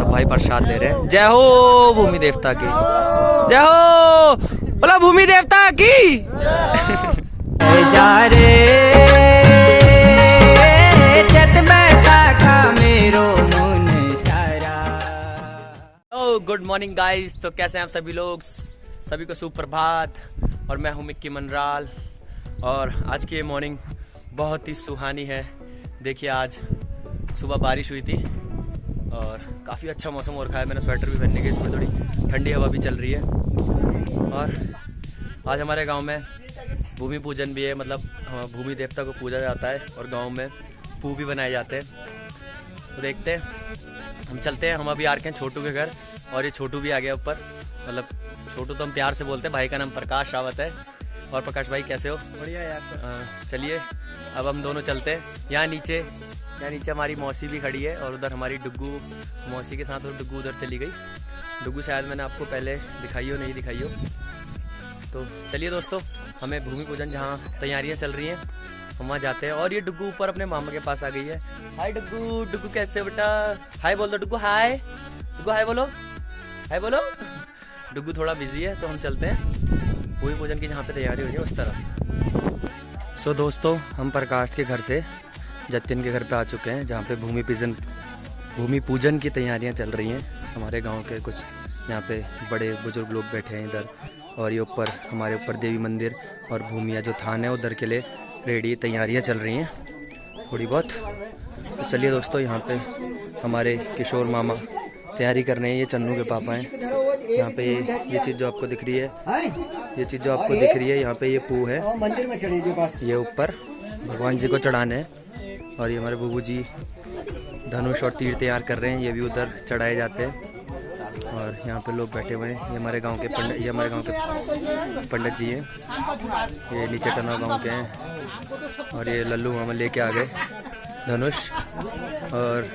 सब भाई प्रसाद ले रहे हैं। जय हो भूमि देवता की, जय हो, बोला भूमि देवता की जा रे गुड मॉर्निंग गाइस। तो कैसे हैं आप सभी लोग? सभी को सुप्रभात। और मैं हूं मिक्की मनराल और आज की ये मॉर्निंग बहुत ही सुहानी है। देखिए आज सुबह बारिश हुई थी और काफ़ी अच्छा मौसम हो रखा है। मैंने स्वेटर भी पहनने की, इसमें थोड़ी ठंडी हवा भी चल रही है। और आज हमारे गांव में भूमि पूजन भी है, मतलब भूमि देवता को पूजा जाता है और गांव में पू भी बनाए जाते हैं। तो देखते हैं, हम चलते हैं। हम अभी आ रखे हैं छोटू के घर और ये छोटू भी आ गया ऊपर। मतलब छोटू तो हम प्यार से बोलते हैं, भाई का नाम प्रकाश रावत है। और प्रकाश भाई कैसे हो? बढ़िया यार। चलिए अब हम दोनों चलते हैं। यहाँ नीचे हमारी मौसी भी खड़ी है और उधर हमारी डुग्गू मौसी के साथ, और डुग्गू उधर चली गई। डुग्गू शायद मैंने आपको पहले दिखाई हो, नहीं दिखाई हो। तो चलिए दोस्तों, हमें भूमि पूजन जहाँ तैयारियाँ चल रही हैं हम वहाँ जाते हैं। और ये डुग्गू ऊपर अपने मामा के पास आ गई है। हाय डुग्गू, डुग्गू कैसे हो बेटा? हाय बोल दो डुग्गू, हाय डुग्गू, हाय बोलो, हाय बोलो। डुग्गू थोड़ा बिजी है तो हम चलते हैं भूमि पूजन की जहाँ पे तैयारी हो रही है उस तरफ। सो दोस्तों, हम प्रकाश के घर से जतिन के घर पे आ चुके हैं जहाँ पे भूमि पूजन की तैयारियाँ चल रही हैं। हमारे गांव के कुछ यहाँ पे बड़े बुजुर्ग लोग बैठे हैं इधर, और ये ऊपर हमारे ऊपर देवी मंदिर और भूमिया जो थान है उधर के लिए रेडी तैयारियाँ चल रही हैं थोड़ी बहुत। तो चलिए दोस्तों, यहाँ पे हमारे किशोर मामा तैयारी कर रहे हैं। ये चन्नू के पापा हैं। यहाँ पे ये चीज़ जो आपको दिख रही है, ये चीज़ जो आपको दिख रही है यहाँ पे ये पू है, मंदिर में चढ़ेगी बस। ये ऊपर भगवान जी को चढ़ाने हैं। और ये हमारे बूबू जी धनुष और तीर तैयार कर रहे हैं, ये भी उधर चढ़ाए जाते हैं। और यहाँ पे लोग बैठे हुए हैं। ये हमारे गांव के पंडित जी हैं। ये नीचे टना गांव के हैं। और ये लल्लू मामा लेके आ गए धनुष। और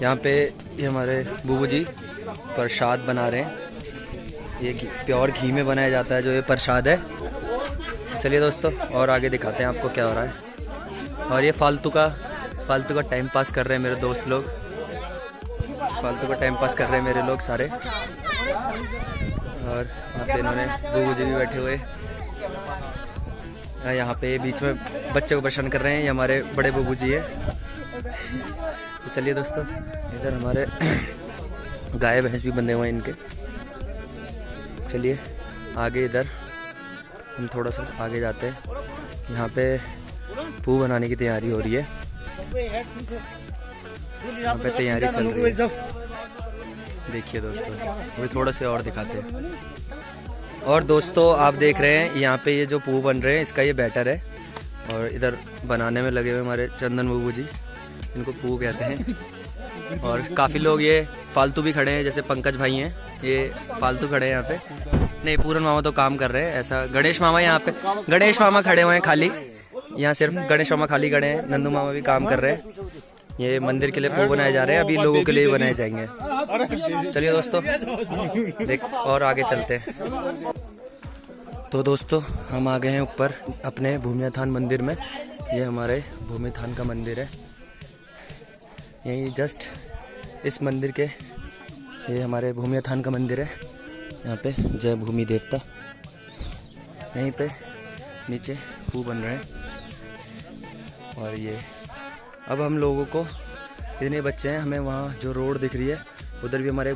यहाँ पे ये हमारे बूबू जी प्रसाद बना रहे हैं। ये प्योर घी में बनाया जाता है जो ये प्रसाद है। चलिए दोस्तों, और आगे दिखाते हैं आपको क्या हो रहा है। और ये फालतू का टाइम पास कर रहे हैं मेरे दोस्त लोग, फालतू का टाइम पास कर रहे हैं मेरे लोग सारे। और यहाँ पे इन्होंने बूबू जी भी बैठे हुए। यहाँ पे बीच में बच्चे को परेशान कर रहे हैं, ये हमारे बड़े बूबू जी है। तो चलिए दोस्तों, इधर हमारे गाय भैंस भी बंधे हुए हैं इनके। चलिए आगे इधर हम थोड़ा सा आगे जाते हैं। यहाँ पे पू बनाने की तैयारी हो रही है, यहाँ पे तैयारी चल रही है। देखिए दोस्तों, अभी थोड़ा से और दिखाते हैं। और दोस्तों आप देख रहे हैं यहाँ पे ये जो पू बन रहे हैं, इसका ये बैटर है। और इधर बनाने में लगे हुए हमारे चंदन बूबू जी, इनको पू कहते हैं। और काफ़ी लोग ये फालतू भी खड़े हैं, जैसे पंकज भाई हैं, ये फालतू खड़े हैं यहाँ पे। नहीं, पूरन मामा तो काम कर रहे हैं। ऐसा गणेश मामा यहाँ पे, गणेश मामा खड़े हुए हैं खाली, यहाँ सिर्फ गणेश मामा खाली खड़े हैं। नंदू मामा भी काम कर रहे हैं। ये मंदिर के लिए पू बनाए जा रहे हैं, अभी लोगों के लिए बनाए जाएंगे। चलिए दोस्तों देख और आगे चलते हैं। तो दोस्तों हम आ गए हैं ऊपर अपने भूमिया थान मंदिर में। ये हमारे भूमि थान का मंदिर है। यहीं जस्ट इस मंदिर के, ये हमारे भूमिया थान का मंदिर है। यहाँ पे जय भूमि देवता, यहीं पे नीचे पू बन रहे हैं। और ये अब हम लोगों को, इतने बच्चे हैं, हमें वहाँ जो रोड दिख रही है उधर भी हमारे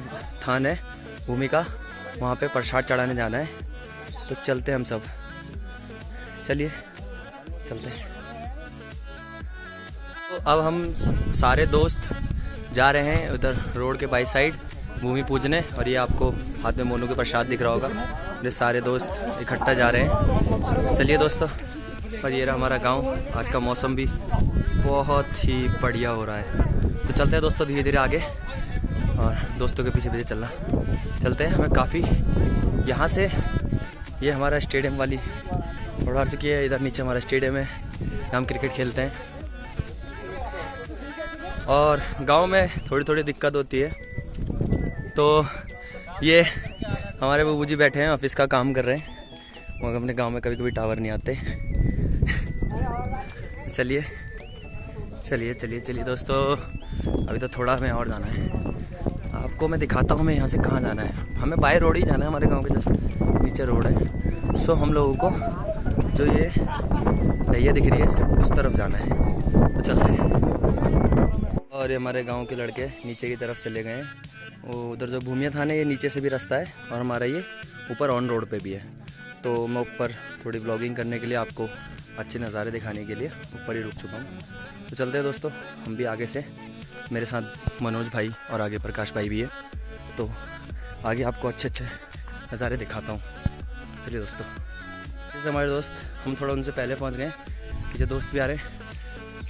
थान है भूमि का, वहाँ पे प्रसाद चढ़ाने जाना है। तो चलते हैं हम सब, चलिए चलते हैं। तो अब हम सारे दोस्त जा रहे हैं उधर रोड के बाई साइड भूमि पूजने। और ये आपको हाथ में मोनू के प्रसाद दिख रहा होगा। ये सारे दोस्त इकट्ठा जा रहे हैं। चलिए दोस्तों, और ये रहा हमारा गांव। आज का मौसम भी बहुत ही बढ़िया हो रहा है। तो चलते हैं दोस्तों धीरे धीरे आगे, और दोस्तों के पीछे पीछे चलते हैं। हमें काफ़ी यहाँ से, ये हमारा स्टेडियम वाली रोड आ चुकी है। इधर नीचे हमारा स्टेडियम है, हम क्रिकेट खेलते हैं। और गांव में थोड़ी थोड़ी दिक्कत होती है। तो ये हमारे बूबू जी बैठे हैं, ऑफिस का काम कर रहे हैं। मगर अपने गांव में कभी कभी टावर नहीं आते। चलिए चलिए चलिए चलिए दोस्तों, अभी तो थोड़ा हमें और जाना है। आपको आपको मैं दिखाता हूँ मैं यहाँ से कहाँ जाना है। हमें बाय रोड ही जाना है, हमारे गांव के जस्ट नीचे रोड है। सो हम लोगों को जो ये नैया दिख रही है इसके उस तरफ जाना है, तो चलते हैं। और ये हमारे गांव के लड़के नीचे की तरफ चले गए हैं। वो उधर जो भूमिया थाना है ये नीचे से भी रास्ता है और हमारा ये ऊपर ऑन रोड पे भी है। तो मैं ऊपर थोड़ी ब्लॉगिंग करने के लिए, आपको अच्छे नज़ारे दिखाने के लिए ऊपर ही रुक चुका हूँ। तो चलते हैं दोस्तों, हम भी आगे से, मेरे साथ मनोज भाई और आगे प्रकाश भाई भी है, तो आगे आपको अच्छे अच्छे नज़ारे दिखाता हूँ। चलिए दोस्तों, जैसे हमारे दोस्त, हम थोड़ा उनसे पहले पहुँच गए, पीछे दोस्त भी आ रहे हैं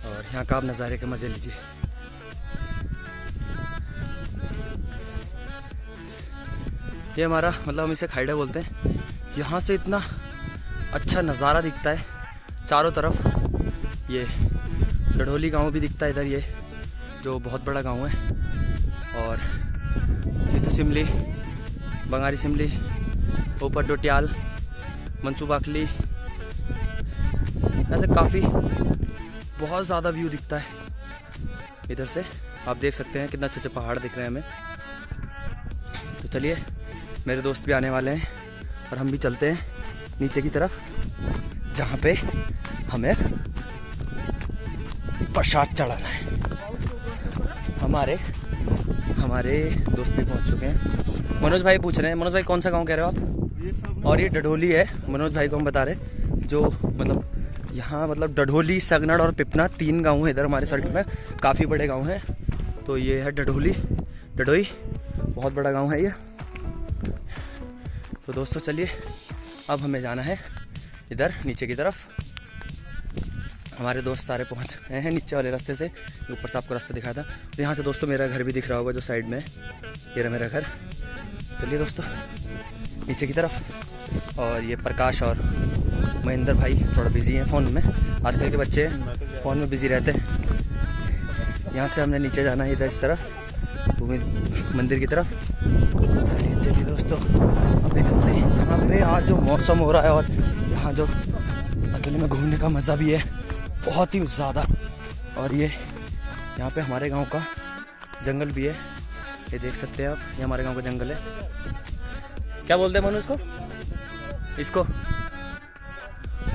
और यहाँ का आप नज़ारे के मज़े लीजिए। ये हमारा, मतलब हम इसे खाइडा बोलते हैं। यहाँ से इतना अच्छा नज़ारा दिखता है चारों तरफ। ये डढोली गांव भी दिखता है इधर, ये जो बहुत बड़ा गांव है। और ये तो सिमली, बंगारी सिमली, ऊपर डोटियाल, मंसूबाखली, ऐसे काफ़ी बहुत ज़्यादा व्यू दिखता है इधर से। आप देख सकते हैं कितना अच्छे अच्छे पहाड़ दिख रहे हैं हमें। तो चलिए, मेरे दोस्त भी आने वाले हैं और हम भी चलते हैं नीचे की तरफ, जहाँ पे हमें प्रसाद चढ़ाना है। हमारे दोस्त भी पहुँच चुके हैं। मनोज भाई पूछ रहे हैं, मनोज भाई कौन सा गांव कह रहे हो आप? और ये डढोली है, मनोज भाई को हम बता रहे हैं, जो मतलब यहाँ मतलब डढोली, सगनड़ और पिपना 3 गांव है इधर हमारे साइड में, काफ़ी बड़े गांव हैं। तो ये है डढोली, डढोई, बहुत बड़ा गांव है ये। तो दोस्तों चलिए, अब हमें जाना है इधर नीचे की तरफ। हमारे दोस्त सारे पहुंच गए हैं नीचे वाले रास्ते से, ऊपर से आपको रास्ता दिखाया था। तो यहाँ से दोस्तों मेरा घर भी दिख रहा होगा जो साइड में, ये रहा मेरा घर। चलिए दोस्तों नीचे की तरफ। और ये प्रकाश और महेंद्र भाई थोड़ा बिजी हैं फ़ोन में, आजकल के बच्चे फ़ोन में बिजी रहते हैं। यहाँ से हमने नीचे जाना है इधर इस तरफ, भूमि मंदिर की तरफ। चलिए दोस्तों, आप देख सकते हैं यहाँ पे आज जो मौसम हो रहा है और यहाँ जो अकेले में घूमने का मज़ा भी है बहुत ही ज़्यादा। और ये यहाँ पे हमारे गांव का जंगल भी है, ये देख सकते हैं आप, ये हमारे गांव का जंगल है। क्या बोलते हैं मनु इसको?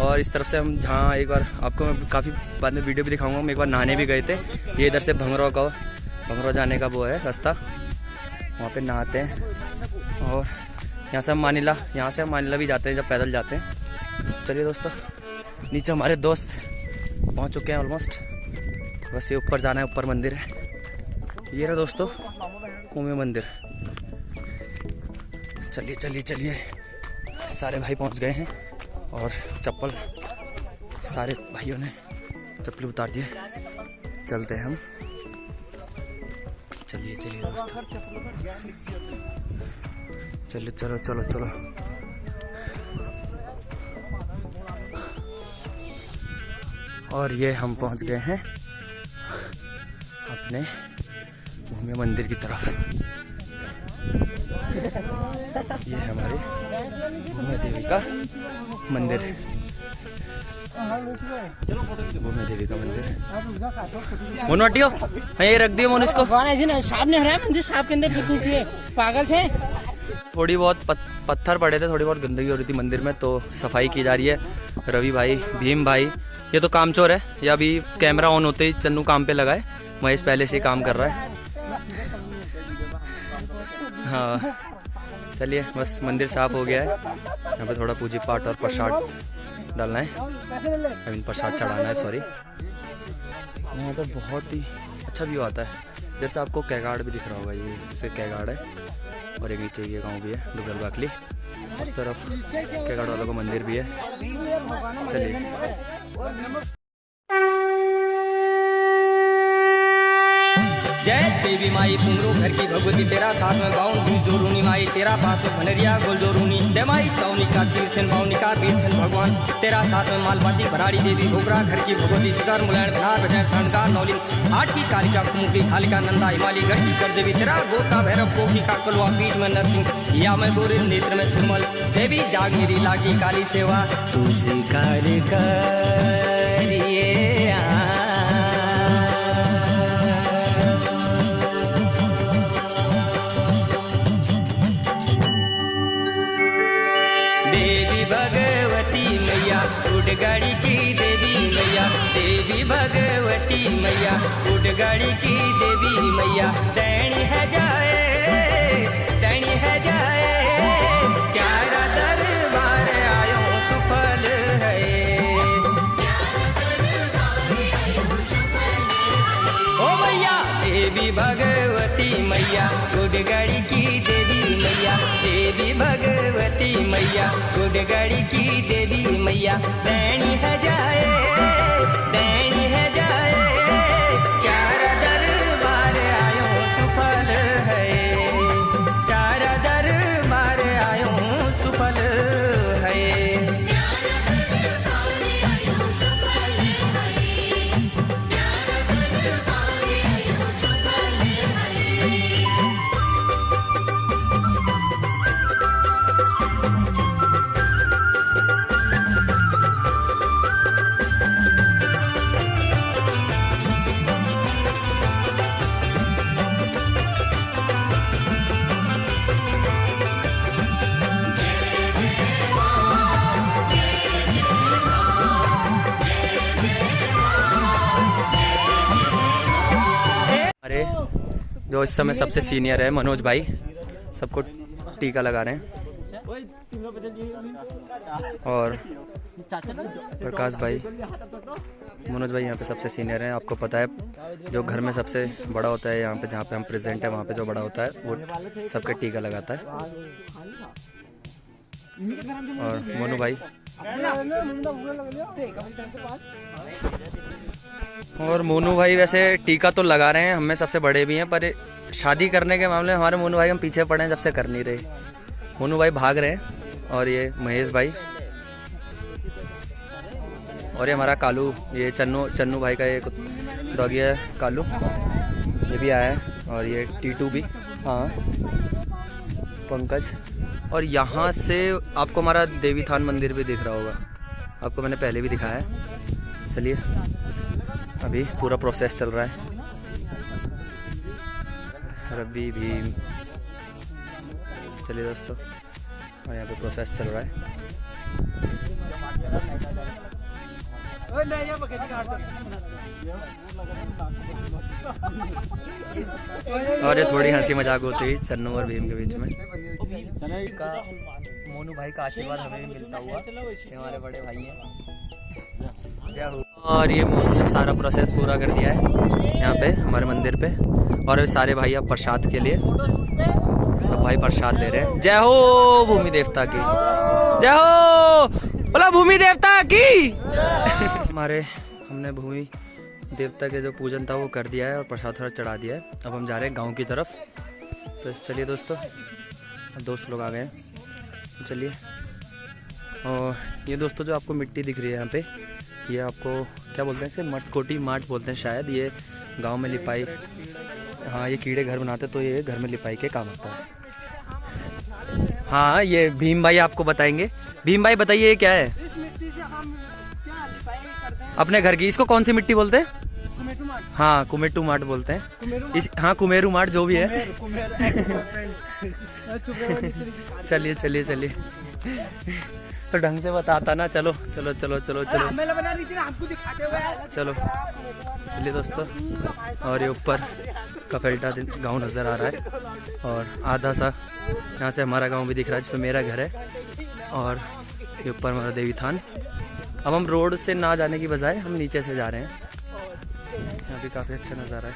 और इस तरफ से हम, जहाँ एक बार आपको मैं काफ़ी बाद में वीडियो भी दिखाऊंगा, हम एक बार नहाने भी गए थे। ये इधर से भंगरवा जाने का वो है रास्ता, वहाँ पे नहाते हैं। और यहाँ से हम मानिला भी जाते हैं जब पैदल जाते हैं। चलिए दोस्तों, नीचे हमारे दोस्त पहुँच चुके हैं ऑलमोस्ट, बस ये ऊपर जाना है, ऊपर मंदिर है। ये रहा दोस्तों भूमि मंदिर। चलिए, सारे भाई पहुँच गए हैं और चप्पल सारे भाइयों ने चप्पल उतार दिए। चलते हैं हम, चलिए दोस्तों, चलो। और ये हम पहुंच गए हैं अपने भूमि मंदिर की तरफ। ये है हमारे भूमि देवी का मंदिर, भूमि देवी का मंदिर। मोनू हटियो, ये रख दियो मोनू इसको। साहब ने हराया मंदिर, साहब के अंदर फेंकनी चाहिए, पागल छे। थोड़ी बहुत पत्थर पड़े थे, थोड़ी बहुत गंदगी हो रही थी मंदिर में, तो सफाई की जा रही है। रवि भाई, भीम भाई, ये तो कामचोर है, ये अभी कैमरा ऑन होते ही चन्नू काम पे लगा है, महेश पहले से ही काम कर रहा है। हाँ चलिए, बस मंदिर साफ हो गया है। यहाँ पे थोड़ा पूजी पाठ और प्रसाद डालना है, आई मीन प्रसाद चढ़ाना है, सॉरी। यहाँ पे बहुत ही अच्छा व्यू आता है। जैसे आपको कैगाड़ भी दिख रहा होगा, ये जैसे कैगाड़ है, और एक नीचे ये गांव भी है डुगल बाकली, उस तरफ कैगाड़ वालों का मंदिर भी है। चलिए, जय देवी माई पुंगरू घर की भगवती, तेरा साथ में बाउन भी जोरूनी माई, तेरा पास में भनरिया गोल जोरूनी, दे माई चौनी का चीरसन बाउनी का बीरसन भगवान, तेरा साथ में मालपाती भराड़ी देवी घोगरा घर की भगवती, शिकार मुलायन भनार भजन शरणका नौलिन, आठ की कालिका कुमुकी खालिका नंदा हिमाली घर की कर देवी, तेरा गोता भैरव कोखी का कलवा पीठ में नरसिंह, या मैं गोरे नेत्र में सुमल देवी जाग मेरी लागी काली सेवा, तू स्वीकार करिए। गुडगाड़ी की देवी मैया, देवी भगवती मैया, गुडगाड़ी की देवी मैया, दैनी है जाए, दैनी है जाए, चारा दरबार आयो सुफल है। ओ मैया देवी भगवती मैया, गुडगाड़ी की देवी मैया, देवी भगवती मैया, गुडगाड़ी की देवी मैया, दैनी है जाए, दैनी है जाए, चारा दरबार आयो सुफल है, चारा दरबार आयो सुफल है। अरे जो इस समय सबसे सीनियर है मनोज भाई, सबको टीका लगा रहे हैं। और प्रकाश भाई, मनोज भाई यहाँ पे सबसे सीनियर हैं। आपको पता है जो घर में सबसे बड़ा होता है, यहाँ पे जहाँ पे हम प्रेजेंट है वहाँ पे जो बड़ा होता है वो सबके टीका लगाता है। और मोनू भाई और मोनू भाई वैसे टीका तो लगा रहे हैं, हमें सबसे बड़े भी हैं, पर शादी करने के मामले में हमारे मोनू भाई हम पीछे पड़े हैं, जब से कर नहीं रहे। मोनू भाई भाग रहे हैं। और ये महेश भाई, और ये हमारा कालू, ये चन्नू भाई का एक डॉगी है कालू, ये भी आया है। और ये टीटू भी, हाँ पंकज। और यहाँ से आपको हमारा देवी थान मंदिर भी दिख रहा होगा, आपको मैंने पहले भी दिखाया है। चलिए अभी पूरा प्रोसेस चल रहा है। रवि भीम, चलिए दोस्तों, और यहाँ पे प्रोसेस चल रहा है। और ये थोड़ी हंसी मजाक होती है चन्नू और भीम के बीच में। का मोनू भाई का आशीर्वाद हमें भी मिलता हुआ, ये हमारे बड़े भाई हैं। क्या हुआ? और ये मोनू ने सारा प्रोसेस पूरा कर दिया है यहाँ पे हमारे मंदिर पे। और सारे भाई अब प्रसाद के लिए सब भाई प्रसाद ले रहे हैं। जय हो भूमि देवता की, जय हो, बोला भूमि देवता की। हमारे हमने भूमि देवता के जो पूजन था वो कर दिया है और प्रसाद थोड़ा चढ़ा दिया है। अब हम जा रहे हैं गांव की तरफ। तो चलिए दोस्तों, दोस्त लोग आ गए हैं, चलिए। और ये दोस्तों जो आपको मिट्टी दिख रही है यहाँ पे, ये आपको क्या बोलते हैं इसे, मटकोटी माट बोलते हैं शायद। ये गांव में लिपाई, हाँ ये कीड़े घर बनाते तो ये घर में लिपाई के काम आता है। हाँ ये भीम भाई आपको बताएंगे। भीम भाई बताइए ये क्या है? इस मिट्टी से हम क्या लिपाई करते हैं अपने घर की। इसको कौन सी मिट्टी बोलते हैं? कुमेटू माट। हाँ कुमेटू माट बोलते हैं इस, हाँ कुमेरू माट जो भी है। चलिए चलिए चलिए, तो ढंग से बताता ना। चलो चलो चलो चलो चलो हमको दिखाते हुए चलो चलिए दोस्तों। और ये ऊपर कफेल्टा गांव नज़र आ रहा है, और आधा सा यहाँ से हमारा गांव भी दिख रहा है जिसमें मेरा घर है। और ये ऊपर हमारा देवी थान। अब हम रोड से ना जाने की बजाय हम नीचे से जा रहे हैं। यहाँ भी काफ़ी अच्छा नज़ारा है।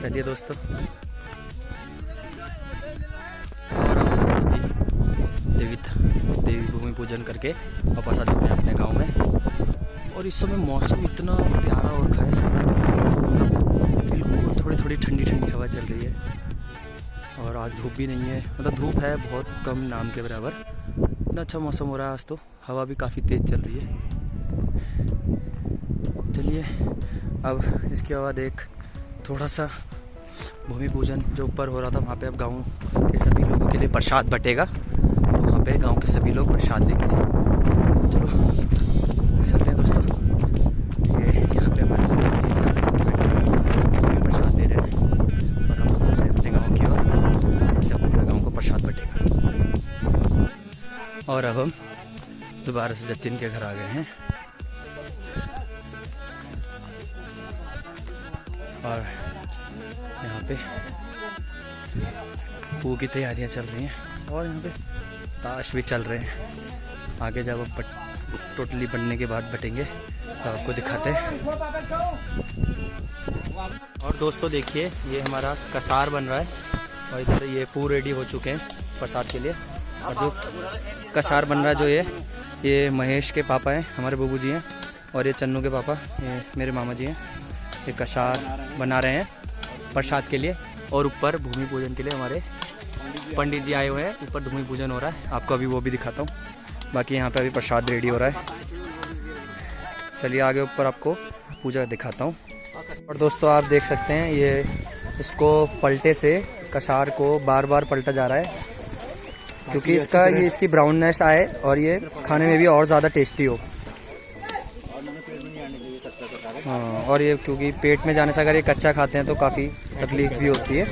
चलिए दोस्तों, देवी भूमि पूजन करके वापस आ चुके हैं अपने गांव में। और इस समय मौसम इतना प्यारा हो रखा है, बिल्कुल थोड़ी थोड़ी ठंडी ठंडी हवा चल रही है। और आज धूप भी नहीं है, मतलब धूप है बहुत कम, नाम के बराबर। इतना अच्छा मौसम हो रहा है आज, तो हवा भी काफ़ी तेज़ चल रही है। चलिए अब इसके बाद एक थोड़ा सा भूमि पूजन जो ऊपर हो रहा था वहाँ पे अब गांव के सभी लोगों के लिए प्रसाद बटेगा, तो वहाँ पे गांव के सभी लोग प्रसाद लेंगे। चलो चलते हैं दोस्तों। ये यहाँ पे हमारे प्रसाद दे रहे हैं और हम चलते हैं अपने गाँव की ओर, इससे पूरा गाँव को प्रसाद बटेगा। और अब हम दोबारा से जतिन के घर आ गए हैं और यहाँ पे पू की तैयारियाँ चल रही हैं और यहाँ पे ताश भी चल रहे हैं। आगे जब अब टोटली बनने के बाद बटेंगे तो आपको दिखाते हैं। और दोस्तों देखिए ये हमारा कसार बन रहा है और इधर ये पू रेडी हो चुके हैं प्रसाद के लिए। और जो कसार बन रहा है जो ये महेश के पापा हैं, हमारे बबू जी हैं, और ये चन्नू के पापा, ये मेरे मामा जी हैं। ये कसार बना रहे हैं प्रसाद के लिए और ऊपर भूमि पूजन के लिए हमारे पंडित जी आए हुए हैं। ऊपर भूमि पूजन हो रहा है, आपको अभी वो भी दिखाता हूँ। बाकी यहाँ पे अभी प्रसाद रेडी हो रहा है। चलिए आगे ऊपर आपको पूजा दिखाता हूँ। और दोस्तों आप देख सकते हैं ये इसको पलटे से कसार को बार बार पलटा जा रहा है क्योंकि इसकी ब्राउननेस आए और ये खाने में भी और ज़्यादा टेस्टी हो। हाँ, और ये क्योंकि पेट में जाने से अगर ये कच्चा खाते हैं तो काफ़ी तकलीफ भी होती है।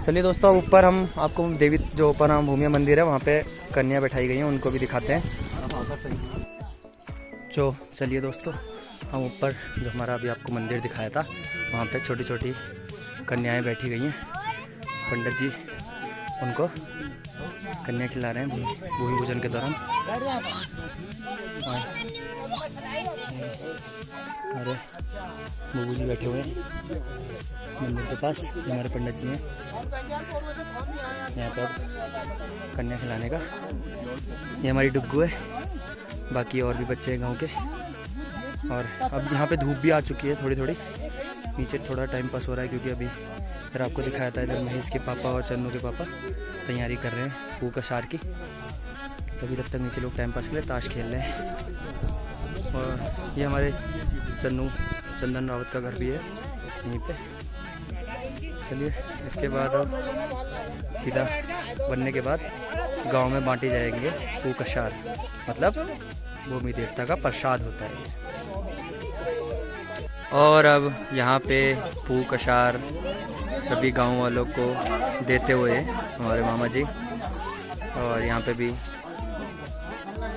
चलिए दोस्तों ऊपर हम आपको देवी जो ऊपर हम भूमिया मंदिर है वहाँ पे कन्या बैठाई गई हैं, उनको भी दिखाते हैं। जो चलिए दोस्तों हम ऊपर जो हमारा अभी आपको मंदिर दिखाया था वहाँ पे छोटी छोटी कन्याएं बैठी गई हैं। पंडित जी उनको कन्या खिला रहे हैं भूमि पूजन के दौरान। अरे बबू जी बैठे हुए हैं मंदिर के पास, हमारे पंडित जी हैं यहाँ पर कन्या खिलाने का। ये हमारी डुग्गू है, बाकी और भी बच्चे हैं गांव के। और अब यहाँ पे धूप भी आ चुकी है थोड़ी थोड़ी, नीचे थोड़ा टाइम पास हो रहा है क्योंकि अभी फिर आपको दिखाया था इधर महेश के पापा और चन्नू के पापा तैयारी कर रहे हैं पू कसार की। तभी तब तक नीचे लोग टाइम पास के लिए ताश खेल रहे हैं। और ये हमारे चंदन रावत का घर भी है यहीं पे। चलिए इसके बाद अब सीधा बनने के बाद गांव में बांटे जाएंगे पू कसार, मतलब भूमि देवता का प्रसाद होता है। और अब यहाँ पे पू कसार सभी गांव वालों को देते हुए हमारे मामा जी, और यहाँ पे भी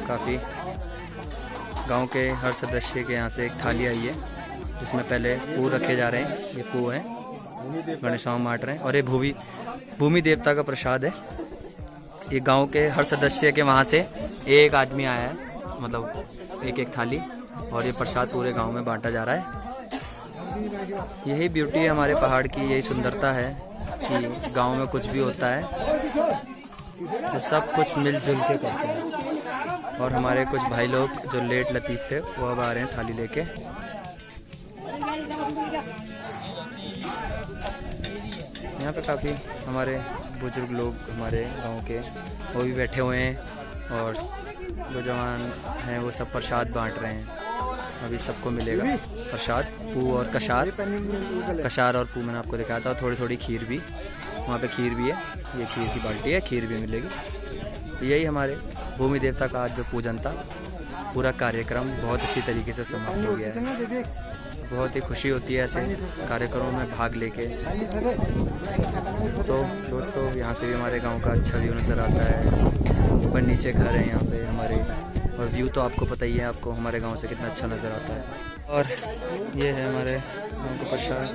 काफ़ी गांव के हर सदस्य के यहाँ से एक थाली आई है जिसमें पहले पू रखे जा रहे हैं। ये पू हैं गणेशाम बांट रहे हैं और ये भूमि देवता का प्रसाद है। ये गांव के हर सदस्य के वहाँ से एक आदमी आया है, मतलब एक एक थाली, और ये प्रसाद पूरे गांव में बांटा जा रहा है। यही ब्यूटी है हमारे पहाड़ की, यही सुंदरता है कि गांव में कुछ भी होता है तो सब कुछ मिलजुल के करते हैं। और हमारे कुछ भाई लोग जो लेट लतीफ़ थे वो अब आ रहे हैं थाली लेके। यहाँ पे काफ़ी हमारे बुजुर्ग लोग हमारे गांव के वो भी बैठे हुए हैं और जो जवान हैं वो सब प्रसाद बांट रहे हैं। अभी सबको मिलेगा प्रसाद, पू और कसार और पू मैंने आपको दिखाया था। थोड़ी थोड़ी खीर भी, वहाँ पे खीर भी है, ये खीर की बाल्टी है, खीर भी मिलेगी। तो यही हमारे भूमि देवता का आज जो पूजन था, पूरा कार्यक्रम बहुत अच्छी तरीके से समाप्त हो गया है। बहुत ही खुशी होती है ऐसे कार्यक्रमों में भाग लेके। तो दोस्तों यहाँ से भी हमारे गांव का अच्छा व्यू नज़र आता है। ऊपर नीचे घर है यहाँ पे हमारे, और व्यू तो आपको पता ही है आपको हमारे गांव से कितना अच्छा नज़र आता है। और ये है हमारे गांव का प्रसाद।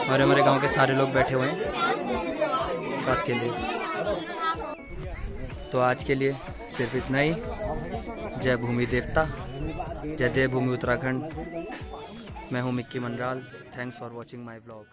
और हमारे गांव के सारे लोग बैठे हुए हैं बात के लिए। तो आज के लिए सिर्फ इतना ही। जय भूमि देवता, जय देव भूमि उत्तराखंड। मैं हूं Mikki Mandral. Thanks for watching my blog.